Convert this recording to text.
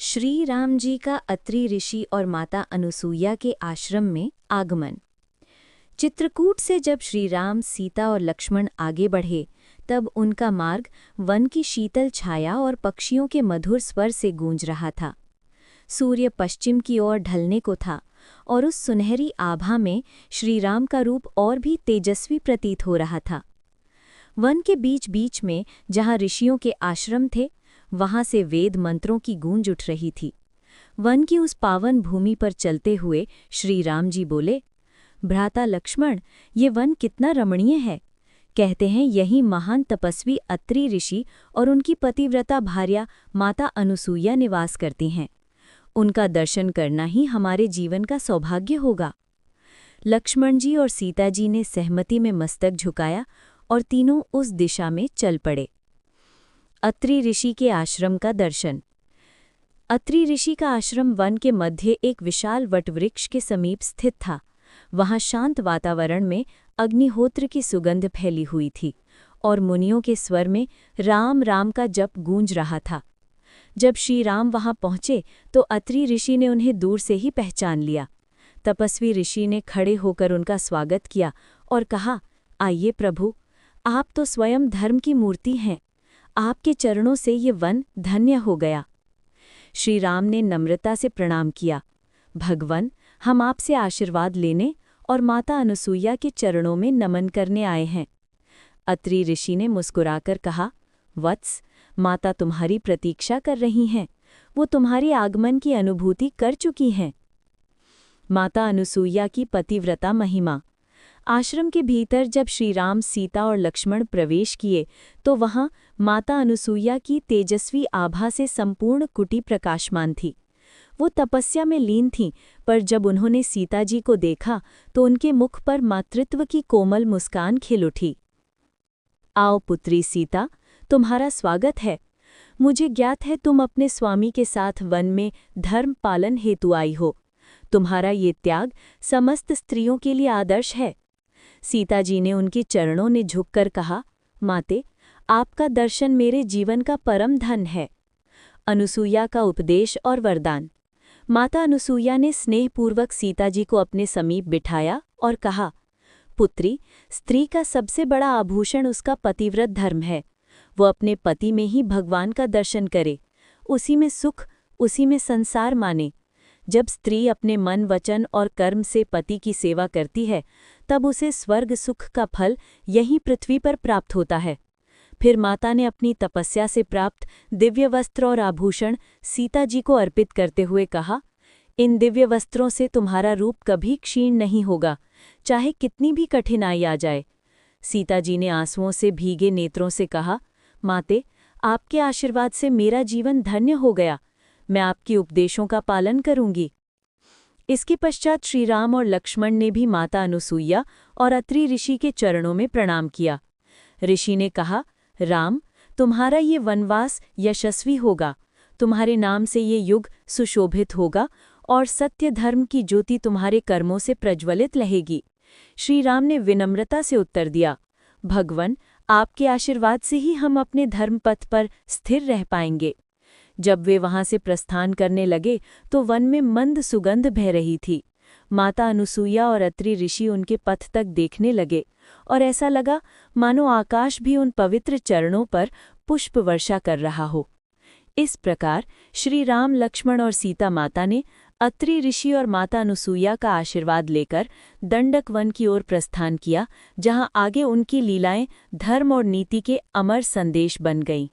श्री राम जी का अत्रि ऋषि और माता अनुसूया के आश्रम में आगमन। चित्रकूट से जब श्री राम, सीता और लक्ष्मण आगे बढ़े, तब उनका मार्ग वन की शीतल छाया और पक्षियों के मधुर स्वर से गूंज रहा था। सूर्य पश्चिम की ओर ढलने को था और उस सुनहरी आभा में श्री राम का रूप और भी तेजस्वी प्रतीत हो रहा था। वन के बीच बीच में जहाँ ऋषियों के आश्रम थे, वहां से वेद मंत्रों की गूंज उठ रही थी। वन की उस पावन भूमि पर चलते हुए श्री राम जी बोले, भ्राता लक्ष्मण, ये वन कितना रमणीय है। कहते हैं यही महान तपस्वी अत्रि ऋषि और उनकी पतिव्रता भार्या माता अनुसूया निवास करती हैं। उनका दर्शन करना ही हमारे जीवन का सौभाग्य होगा। लक्ष्मण जी और सीता जी ने सहमति में मस्तक झुकाया और तीनों उस दिशा में चल पड़े। अत्रि ऋषि के आश्रम का दर्शन। अत्रि ऋषि का आश्रम वन के मध्य एक विशाल वटवृक्ष के समीप स्थित था। वहां शांत वातावरण में अग्निहोत्र की सुगंध फैली हुई थी और मुनियों के स्वर में राम राम का जप गूंज रहा था। जब श्री राम वहां पहुंचे तो अत्रि ऋषि ने उन्हें दूर से ही पहचान लिया। तपस्वी ऋषि ने खड़े होकर उनका स्वागत किया और कहा, आइए प्रभु, आप तो स्वयं धर्म की मूर्ति हैं। आपके चरणों से ये वन धन्य हो गया। श्री राम ने नम्रता से प्रणाम किया। भगवन, हम आपसे आशीर्वाद लेने और माता अनुसूया के चरणों में नमन करने आए हैं। अत्रि ऋषि ने मुस्कुराकर कहा, वत्स, माता तुम्हारी प्रतीक्षा कर रही हैं। वो तुम्हारे आगमन की अनुभूति कर चुकी हैं। माता अनुसूया की पतिव्रता महिमा। आश्रम के भीतर जब श्री राम, सीता और लक्ष्मण प्रवेश किए तो वहां माता अनुसूया की तेजस्वी आभा से संपूर्ण कुटी प्रकाशमान थी। वो तपस्या में लीन थीं, पर जब उन्होंने सीता जी को देखा तो उनके मुख पर मातृत्व की कोमल मुस्कान खिल उठी। आओ पुत्री सीता, तुम्हारा स्वागत है। मुझे ज्ञात है तुम अपने स्वामी के साथ वन में धर्म पालन हेतु आई हो। तुम्हारा ये त्याग समस्त स्त्रियों के लिए आदर्श है। सीता जी ने उनके चरणों ने झुककर कहा, माते, आपका दर्शन मेरे जीवन का परम धन है। अनुसूया का उपदेश और वरदान। माता अनुसूया ने स्नेहपूर्वक सीता जी को अपने समीप बिठाया और कहा, पुत्री, स्त्री का सबसे बड़ा आभूषण उसका पतिव्रत धर्म है। वो अपने पति में ही भगवान का दर्शन करे, उसी में सुख, उसी में संसार माने। जब स्त्री अपने मन, वचन और कर्म से पति की सेवा करती है, तब उसे स्वर्ग सुख का फल यहीं पृथ्वी पर प्राप्त होता है। फिर माता ने अपनी तपस्या से प्राप्त दिव्य वस्त्र और आभूषण सीता जी को अर्पित करते हुए कहा, इन दिव्य वस्त्रों से तुम्हारा रूप कभी क्षीण नहीं होगा, चाहे कितनी भी कठिनाई आ जाए। सीता जी ने आंसुओं से भीगे नेत्रों से कहा, माते, आपके आशीर्वाद से मेरा जीवन धन्य हो गया। मैं आपके उपदेशों का पालन करूंगी। इसके पश्चात श्री राम और लक्ष्मण ने भी माता अनुसूया और अत्रि ऋषि के चरणों में प्रणाम किया। ऋषि ने कहा, राम, तुम्हारा ये वनवास यशस्वी होगा। तुम्हारे नाम से ये युग सुशोभित होगा और सत्य धर्म की ज्योति तुम्हारे कर्मों से प्रज्वलित रहेगी। श्री राम ने विनम्रता से उत्तर दिया, भगवन, आपके आशीर्वाद से ही हम अपने धर्मपथ पर स्थिर रह पाएंगे। जब वे वहां से प्रस्थान करने लगे तो वन में मंद सुगंध बह रही थी। माता अनुसूया और अत्रि ऋषि उनके पथ तक देखने लगे और ऐसा लगा मानो आकाश भी उन पवित्र चरणों पर पुष्प वर्षा कर रहा हो। इस प्रकार श्री राम, लक्ष्मण और सीता माता ने अत्रि ऋषि और माता अनुसूया का आशीर्वाद लेकर दंडक वन की ओर प्रस्थान किया, जहां आगे उनकी लीलाएं धर्म और नीति के अमर संदेश बन गईं।